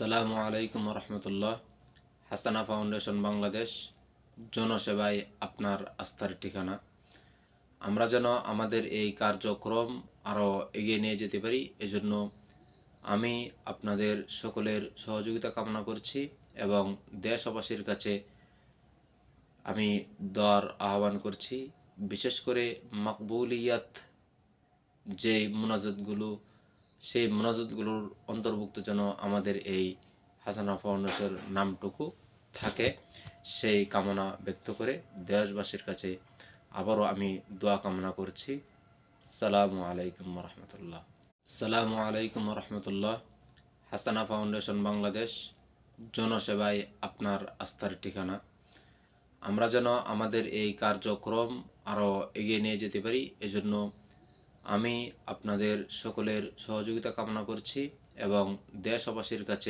আসসালামু আলাইকুম রহমতুল্লাহ। হাসানা ফাউন্ডেশন বাংলাদেশ জনসেবায় আপনার আস্থার ঠিকানা। আমরা যেন আমাদের এই কার্যক্রম আরও এগিয়ে নিয়ে যেতে পারি, এজন্য আমি আপনাদের সকলের সহযোগিতা কামনা করছি এবং দেশবাসীর কাছে আমি দোয়ার আহ্বান করছি। বিশেষ করে মাকবুলিয়াত যে মোনাজাতগুলো, সেই মোনাজাতগুলোর অন্তর্ভুক্ত যেন আমাদের এই হাসানা ফাউন্ডেশনের নামটুকু থাকে, সেই কামনা ব্যক্ত করে দেশবাসীর কাছে আবারও আমি দোয়া কামনা করছি। সালামু আলাইকুম রহমতুল্লাহ। সালামু আলাইকুম রহমতুল্লাহ। হাসানা ফাউন্ডেশন বাংলাদেশ জনসেবায় আপনার আস্থার ঠিকানা। আমরা যেন আমাদের এই কার্যক্রম আরও এগিয়ে নিয়ে যেতে পারি, এজন্য আমি আপনাদের সকলের সহযোগিতা কামনা করছি এবং দেশবাসীর কাছে